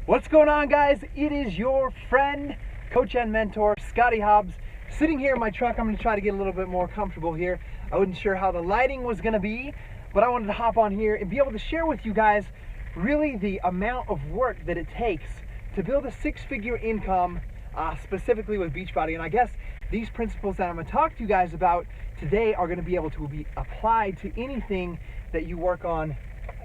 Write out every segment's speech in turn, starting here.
What's going on, guys? It is your friend, coach and mentor, Scotty Hobbs, sitting here in my truck. I'm going to try to get a little bit more comfortable here. I wasn't sure how the lighting was going to be, but I wanted to hop on here and be able to share with you guys really the amount of work that it takes to build a six-figure income, specifically with Beachbody. And I guess these principles that I'm going to talk to you guys about today are going to be able to be applied to anything that you work on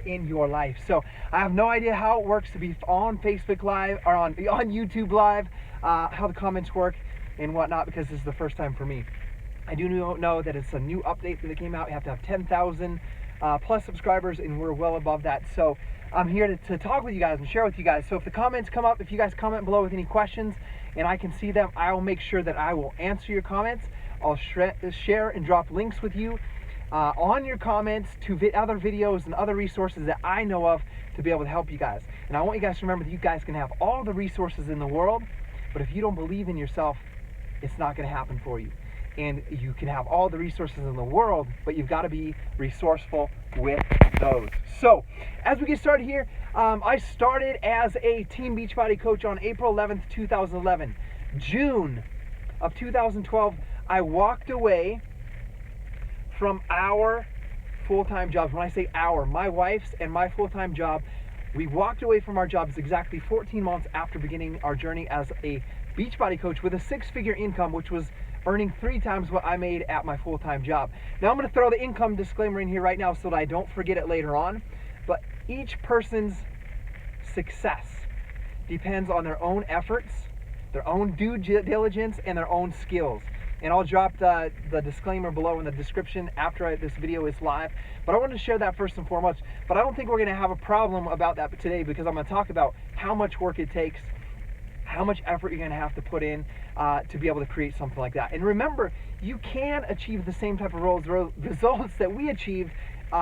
in your life. So I have no idea how it works to be on Facebook Live or on YouTube Live, how the comments work and whatnot, because this is the first time for me. I do know that it's a new update that came out. You have to have 10,000 plus subscribers, and we're well above that. So I'm here to talk with you guys and share with you guys. So if the comments come up, if you guys comment below with any questions and I can see them, I will make sure that I will answer your comments. I'll share and drop links with you on your comments to other videos and other resources that I know of to be able to help you guys. And I want you guys to remember that you guys can have all the resources in the world, but if you don't believe in yourself, it's not going to happen for you. And you can have all the resources in the world, but you've got to be resourceful with those. So as we get started here, I started as a Team Beachbody coach on April 11th, 2011. June of 2012, I walked away from our full-time jobs. When I say our, my wife's and my full-time job, we walked away from our jobs exactly 14 months after beginning our journey as a Beachbody coach with a six-figure income, which was earning 3 times what I made at my full-time job. Now I'm going to throw the income disclaimer in here right now so that I don't forget it later on, but each person's success depends on their own efforts, their own due diligence, and their own skills. And I'll drop the disclaimer below in the description after this video is live. But I wanted to share that first and foremost. But I don't think we're going to have a problem about that today, because I'm going to talk about how much work it takes, how much effort you're going to have to put in to be able to create something like that. And remember, you can achieve the same type of results that we achieved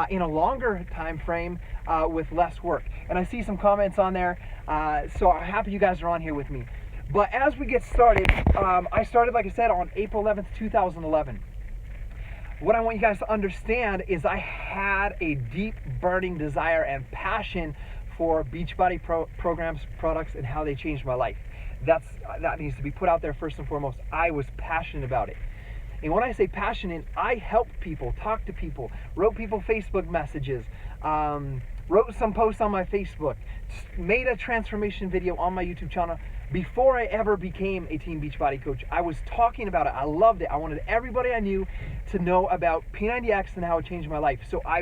in a longer time frame with less work. And I see some comments on there, so I'm happy you guys are on here with me. But as we get started, I started, like I said, on April 11th, 2011. What I want you guys to understand is I had a deep burning desire and passion for Beachbody programs, products, and how they changed my life. That needs to be put out there first and foremost. I was passionate about it. And when I say passionate, I helped people, talked to people, wrote people Facebook messages, wrote some posts on my Facebook, made a transformation video on my YouTube channel. Before I ever became a Team Beachbody coach, I was talking about it. I loved it. I wanted everybody I knew to know about P90X and how it changed my life. So I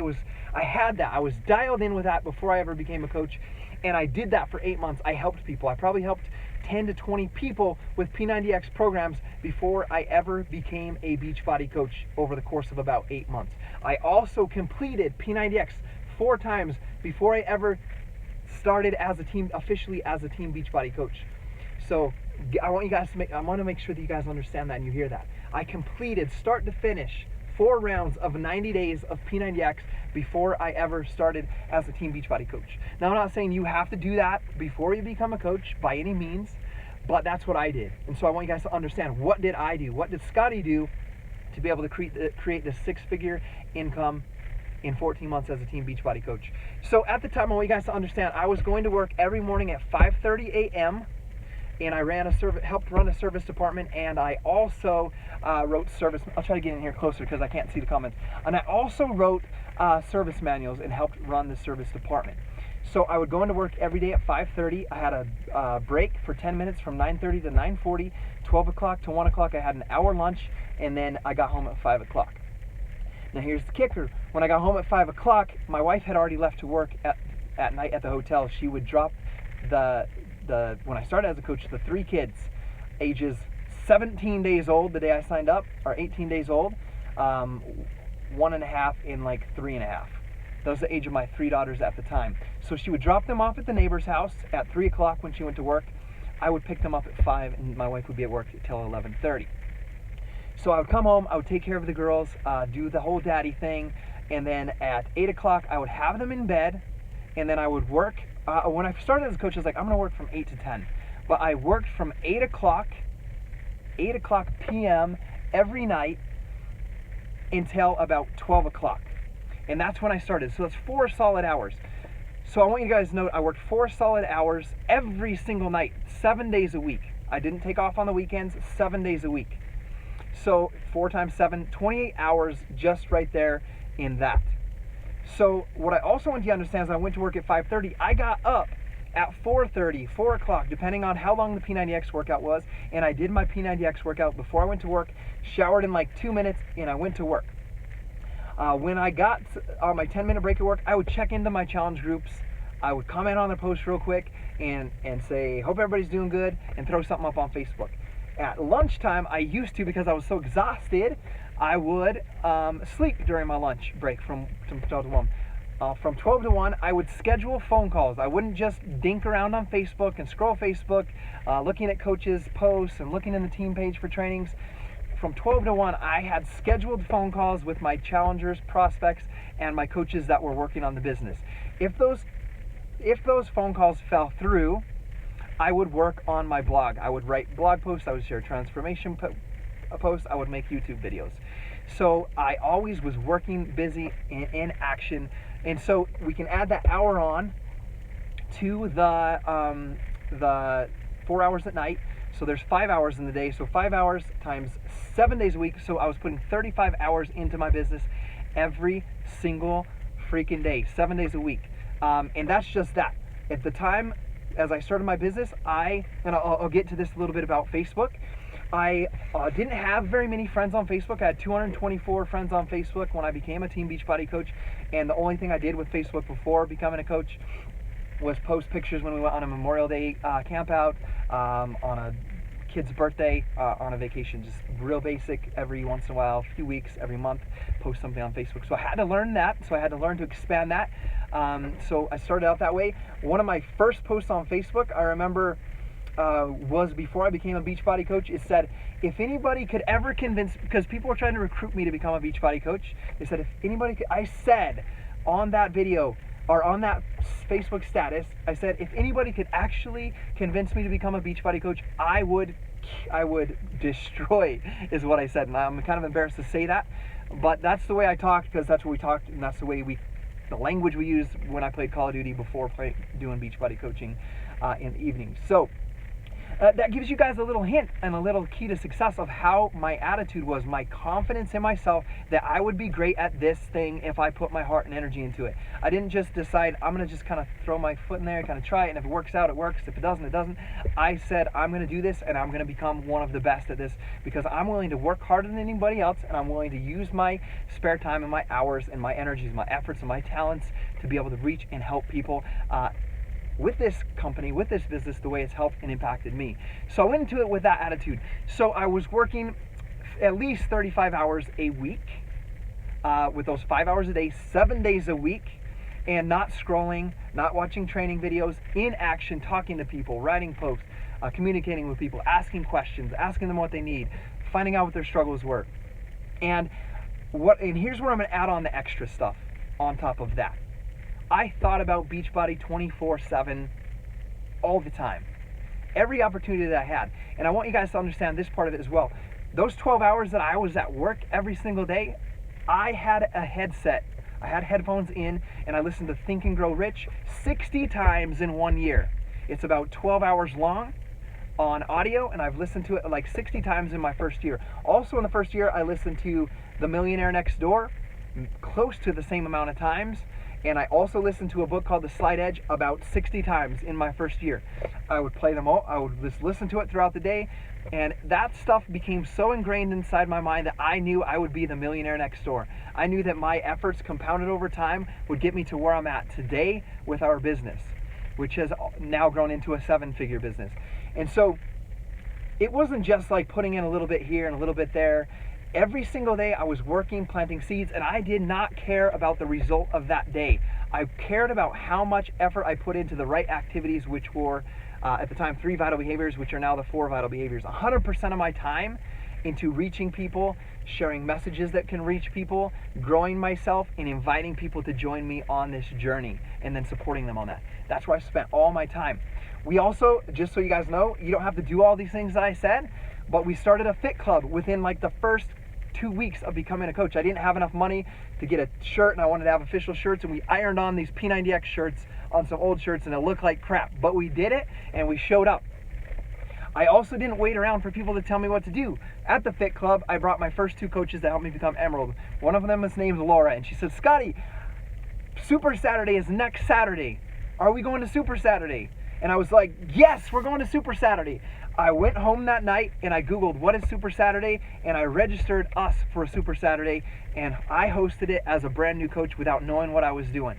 had that. I was dialed in with that before I ever became a coach. And I did that for 8 months. I helped people. I probably helped 10 to 20 people with P90X programs before I ever became a Beachbody coach over the course of about 8 months. I also completed P90X 4 times before I ever started as a team, officially as a Team Beachbody coach. So I want to make sure that you guys understand that and you hear that. I completed start to finish 4 rounds of 90 days of P90X before I ever started as a Team Beachbody coach. Now I'm not saying you have to do that before you become a coach by any means, but that's what I did. And so I want you guys to understand, what did I do? What did Scotty do to be able to create this six-figure income in 14 months as a Team Beachbody coach? So at the time, I want you guys to understand, I was going to work every morning at 5:30 a.m. and I helped run a service department, and I also wrote service. I'll try to get in here closer because I can't see the comments. And I also wrote service manuals and helped run the service department. So I would go into work every day at 5:30. I had a break for 10 minutes from 9:30 to 9:40, 12 o'clock to 1 o'clock. I had an hour lunch, and then I got home at 5 o'clock. Now here's the kicker. When I got home at 5 o'clock, my wife had already left to work at night at the hotel. She would drop when I started as a coach, the 3 kids, ages 17 days old the day I signed up, or 18 days old, 1.5 and like 3.5. That was the age of my 3 daughters at the time. So she would drop them off at the neighbor's house at 3 o'clock when she went to work. I would pick them up at 5, and my wife would be at work until 11:30. So I would come home, I would take care of the girls, do the whole daddy thing, and then at 8 o'clock I would have them in bed, and then I would work. When I started as a coach, I was like, I'm going to work from 8 to 10. But I worked from 8 o'clock p.m. every night until about 12 o'clock. And that's when I started. So that's 4 solid hours. So I want you guys to know I worked 4 solid hours every single night, 7 days a week. I didn't take off on the weekends, 7 days a week. So 4 times 7, 28 hours just right there in that. So what I also want you to understand is I went to work at 5:30. I got up at 4:30, 4 o'clock, depending on how long the P90X workout was, and I did my P90X workout before I went to work, showered in like 2 minutes, and I went to work. When I got on my 10-minute break at work, I would check into my challenge groups. I would comment on their posts real quick and say, hope everybody's doing good, and throw something up on Facebook. At lunchtime, I used to, because I was so exhausted, I would sleep during my lunch break from 12 to 1. From 12 to 1, I would schedule phone calls. I wouldn't just dink around on Facebook and scroll Facebook, looking at coaches' posts and looking in the team page for trainings. From 12 to 1, I had scheduled phone calls with my challengers, prospects, and my coaches that were working on the business. If those phone calls fell through, I would work on my blog. I would write blog posts, I would share transformation posts, I would make YouTube videos. So I always was working, busy, in action. And so we can add that hour on to the 4 hours at night. So there's 5 hours in the day. So 5 hours times 7 days a week. So I was putting 35 hours into my business every single freaking day, 7 days a week. And that's just that. At the time, as I started my business, I'll get to this a little bit about Facebook. I didn't have very many friends on Facebook. I had 224 friends on Facebook when I became a Team Beachbody coach, and the only thing I did with Facebook before becoming a coach was post pictures when we went on a Memorial Day camp out, on a kid's birthday, on a vacation, just real basic, every once in a while, a few weeks, every month, post something on Facebook. So I had to learn that, so I had to learn to expand that. So I started out that way. One of my first posts on Facebook, I remember, was before I became a Beachbody coach. It said, if anybody could ever convince, because people were trying to recruit me to become a Beachbody coach, they said, if anybody could, I said on that video, or on that Facebook status, I said, if anybody could actually convince me to become a Beachbody coach, I would destroy, is what I said. And I'm kind of embarrassed to say that, but that's the way I talked, because that's what we talked, and that's the way the language we used when I played Call of Duty before doing Beachbody coaching in the evenings. So that gives you guys a little hint and a little key to success of how my attitude was, my confidence in myself that I would be great at this thing if I put my heart and energy into it. I didn't just decide I'm going to just kind of throw my foot in there, kind of try it, and if it works out, it works. If it doesn't, it doesn't. I said I'm going to do this, and I'm going to become one of the best at this, because I'm willing to work harder than anybody else, and I'm willing to use my spare time and my hours and my energies, my efforts and my talents to be able to reach and help people with this company, with this business, the way it's helped and impacted me. So I went into it with that attitude. So I was working at least 35 hours a week, with those 5 hours a day, 7 days a week, and not scrolling, not watching training videos, in action, talking to people, writing posts, communicating with people, asking questions, asking them what they need, finding out what their struggles were. And here's where I'm gonna add on the extra stuff on top of that. I thought about Beachbody 24/7 all the time, every opportunity that I had. And I want you guys to understand this part of it as well. Those 12 hours that I was at work every single day, I had a headset. I had headphones in, and I listened to Think and Grow Rich 60 times in 1 year. It's about 12 hours long on audio, and I've listened to it like 60 times in my first year. Also in the first year, I listened to The Millionaire Next Door close to the same amount of times. And I also listened to a book called The Slight Edge about 60 times in my first year. I would play them all. I would just listen to it throughout the day. And that stuff became so ingrained inside my mind that I knew I would be the millionaire next door. I knew that my efforts compounded over time would get me to where I'm at today with our business, which has now grown into a 7-figure business. And so it wasn't just like putting in a little bit here and a little bit there. Every single day I was working, planting seeds, and I did not care about the result of that day. I cared about how much effort I put into the right activities, which were, at the time, 3 vital behaviors, which are now the 4 vital behaviors. 100% of my time into reaching people, sharing messages that can reach people, growing myself, and inviting people to join me on this journey, and then supporting them on that. That's where I spent all my time. We also, just so you guys know, you don't have to do all these things that I said, but we started a fit club within like the first 2 weeks of becoming a coach. I didn't have enough money to get a shirt, and I wanted to have official shirts, and we ironed on these P90X shirts on some old shirts, and it looked like crap, but we did it, and we showed up. I also didn't wait around for people to tell me what to do. At the Fit Club, I brought my first 2 coaches that helped me become Emerald. One of them is named Laura, and she said, Scotty, Super Saturday is next Saturday. Are we going to Super Saturday? And I was like, yes, we're going to Super Saturday. I went home that night and I Googled what is Super Saturday, and I registered us for a Super Saturday, and I hosted it as a brand new coach without knowing what I was doing.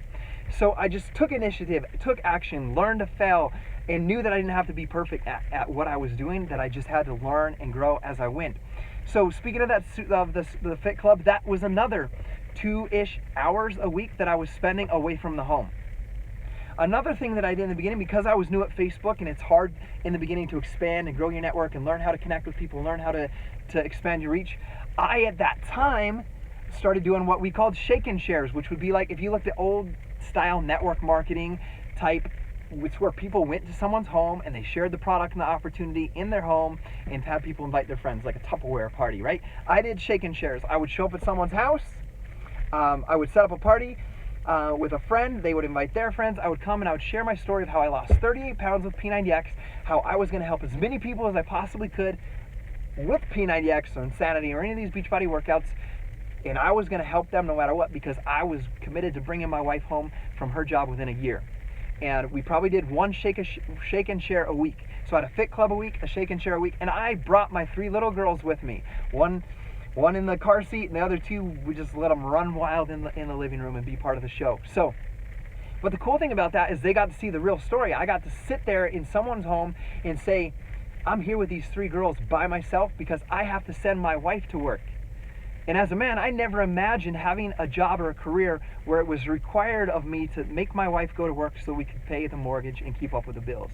So I just took initiative, took action, learned to fail, and knew that I didn't have to be perfect at what I was doing, that I just had to learn and grow as I went. So speaking of that, of the Fit Club, that was another 2-ish hours a week that I was spending away from the home. Another thing that I did in the beginning, because I was new at Facebook, and it's hard in the beginning to expand and grow your network and learn how to connect with people, learn how to expand your reach, I at that time started doing what we called shake and shares, which would be like if you looked at old style network marketing type, it's where people went to someone's home and they shared the product and the opportunity in their home and had people invite their friends, like a Tupperware party, right? I did shake and shares. I would show up at someone's house, I would set up a party with a friend, they would invite their friends, I would come and I would share my story of how I lost 38 pounds with P90X, how I was going to help as many people as I possibly could with P90X or Insanity or any of these Beachbody workouts, and I was going to help them no matter what, because I was committed to bringing my wife home from her job within a year. And we probably did one shake and share a week. So I had a Fit Club a week, a shake and share a week, and I brought my 3 little girls with me. One in the car seat, and the other 2, we just let them run wild in the living room and be part of the show. So, but the cool thing about that is they got to see the real story. I got to sit there in someone's home and say, I'm here with these 3 girls by myself because I have to send my wife to work. And as a man, I never imagined having a job or a career where it was required of me to make my wife go to work so we could pay the mortgage and keep up with the bills.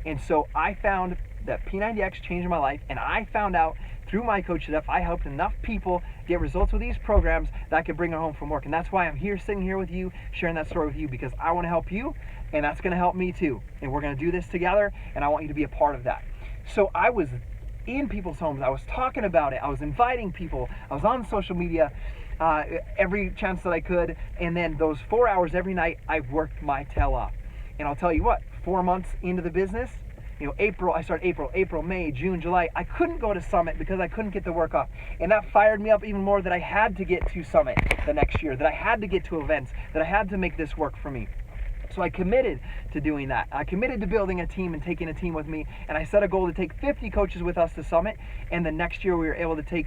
And so I found that P90X changed my life, and I found out through my coach that if I helped enough people get results with these programs, that I could bring her home from work. And that's why I'm here, sitting here with you, sharing that story with you, because I want to help you, and that's going to help me too. And we're going to do this together, and I want you to be a part of that. So I was in people's homes, I was talking about it, I was inviting people, I was on social media every chance that I could, and then those 4 hours every night, I worked my tail off. And I'll tell you what, 4 months into the business, I started April, May, June, July, I couldn't go to Summit because I couldn't get the work off. And that fired me up even more, that I had to get to Summit the next year, that I had to get to events, that I had to make this work for me. So I committed to doing that. I committed to building a team and taking a team with me, and I set a goal to take 50 coaches with us to Summit, and the next year we were able to take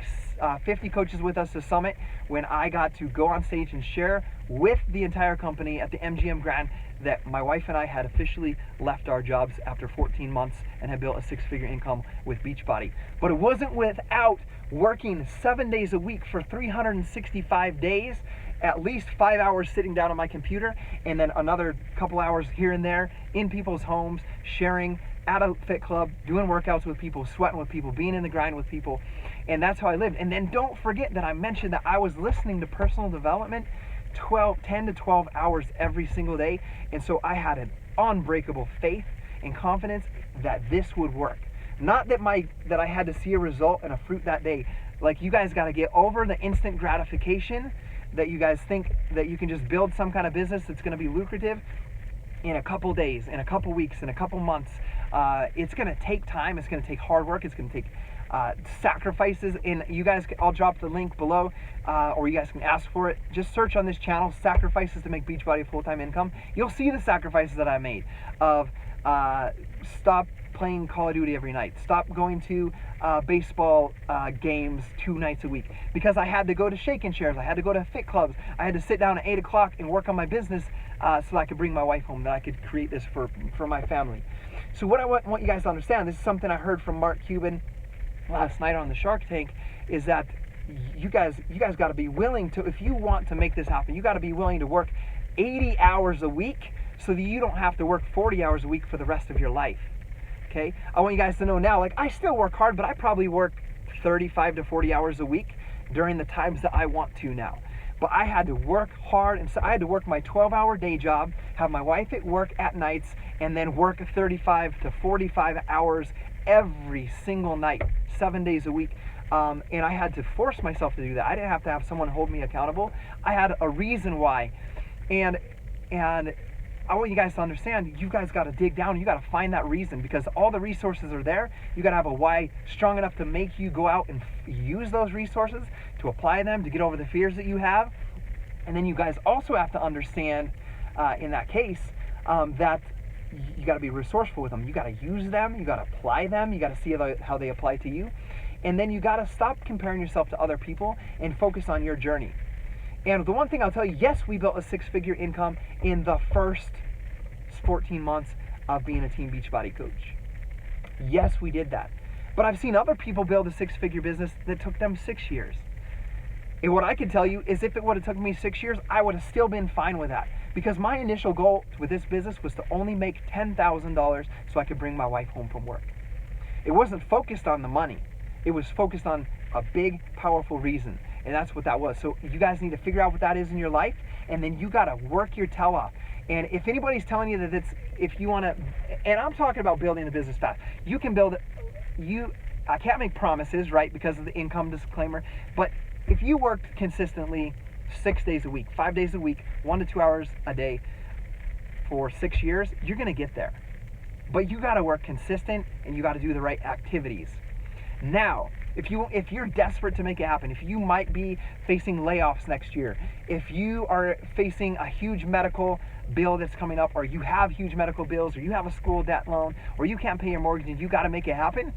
50 coaches with us to Summit when I got to go on stage and share with the entire company at the MGM Grand that my wife and I had officially left our jobs after 14 months and had built a 6-figure income with Beachbody. But it wasn't without working 7 days a week for 365 days, at least 5 hours sitting down on my computer, and then another couple hours here and there in people's homes, sharing at a Fit Club, doing workouts with people, sweating with people, being in the grind with people. And that's how I lived. And then don't forget that I mentioned that I was listening to personal development 10 to 12 hours every single day. And so I had an unbreakable faith and confidence that this would work. Not that I had to see a result and a fruit that day. Like, you guys got to get over the instant gratification that you guys think that you can just build some kind of business that's going to be lucrative in a couple days, in a couple weeks, in a couple months. It's going to take time. It's going to take hard work. It's going to take sacrifices. And you guys, I'll drop the link below, or you guys can ask for it. Just search on this channel, sacrifices to make Beachbody a full-time income. You'll see the sacrifices that I made of stop playing Call of Duty every night, stop going to baseball games 2 nights a week, because I had to go to shake and shares, I had to go to fit clubs, I had to sit down at 8 o'clock and work on my business so that I could bring my wife home, that I could create this for my family. So what I want you guys to understand, this is something I heard from Mark Cuban last night on the Shark Tank, is that you guys got to be willing to, if you want to make this happen, you got to be willing to work 80 hours a week so that you don't have to work 40 hours a week for the rest of your life. Okay, I want you guys to know now, like, I still work hard, but I probably work 35 to 40 hours a week during the times that I want to now. But I had to work hard, and so I had to work my 12-hour day job, have my wife at work at nights, and then work 35 to 45 hours every single night, 7 days a week, And I had to force myself to do that. I didn't have to have someone hold me accountable. I had a reason why. And I want you guys to understand, you guys got to dig down. You got to find that reason, because all the resources are there. You got to have a why strong enough to make you go out and use those resources, to apply them, to get over the fears that you have. And then you guys also have to understand, in that case, that you got to be resourceful with them. You got to use them. You got to apply them. You got to see how they apply to you. And then you got to stop comparing yourself to other people and focus on your journey. And the one thing I'll tell you, yes, we built a 6-figure income in the first 14 months of being a Team Beachbody coach. Yes, we did that. But I've seen other people build a 6-figure business that took them 6 years. And what I can tell you is, if it would have took me 6 years, I would have still been fine with that. Because my initial goal with this business was to only make $10,000 so I could bring my wife home from work. It wasn't focused on the money. It was focused on a big, powerful reason. And that's what that was. So you guys need to figure out what that is in your life, and then you got to work your tail off. And if anybody's telling you that if you want to, and I'm talking about building a business fast, you can build it. I can't make promises, right, because of the income disclaimer, but if you worked consistently 6 days a week, 5 days a week, 1 to 2 hours a day for 6 years, you're going to get there. But you got to work consistent, and you got to do the right activities. Now, if you're desperate to make it happen, if you might be facing layoffs next year, if you are facing a huge medical bill that's coming up, or you have huge medical bills, or you have a school debt loan, or you can't pay your mortgage and you got to make it happen,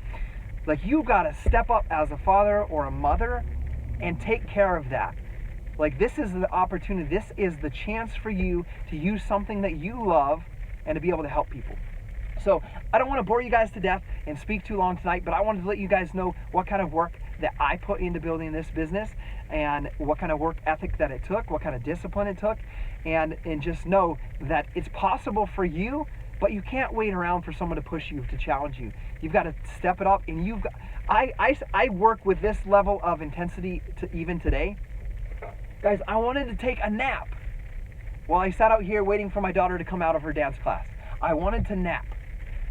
like, you got to step up as a father or a mother and take care of that. Like, this is the opportunity, this is the chance for you to use something that you love and to be able to help people. So I don't want to bore you guys to death and speak too long tonight, but I wanted to let you guys know what kind of work that I put into building this business, and what kind of work ethic that it took, what kind of discipline it took, and just know that it's possible for you, but you can't wait around for someone to push you, to challenge you. You've got to step it up, and I work with this level of intensity even today. Guys, I wanted to take a nap while I sat out here waiting for my daughter to come out of her dance class. I wanted to nap.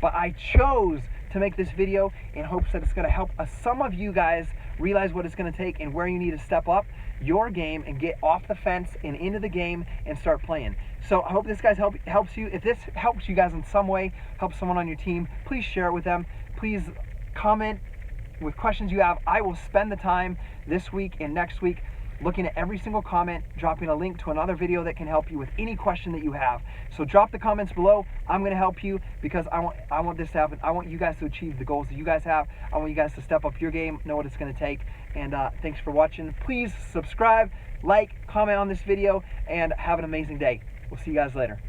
But I chose to make this video in hopes that it's going to help some of you guys realize what it's going to take and where you need to step up your game and get off the fence and into the game and start playing. So I hope this guys helps you. If this helps you guys in some way, helps someone on your team, please share it with them. Please comment with questions you have. I will spend the time this week and next week looking at every single comment, dropping a link to another video that can help you with any question that you have. So drop the comments below. I'm going to help you, because I want this to happen. I want you guys to achieve the goals that you guys have. I want you guys to step up your game, know what it's going to take. And thanks for watching. Please subscribe, like, comment on this video, and have an amazing day. We'll see you guys later.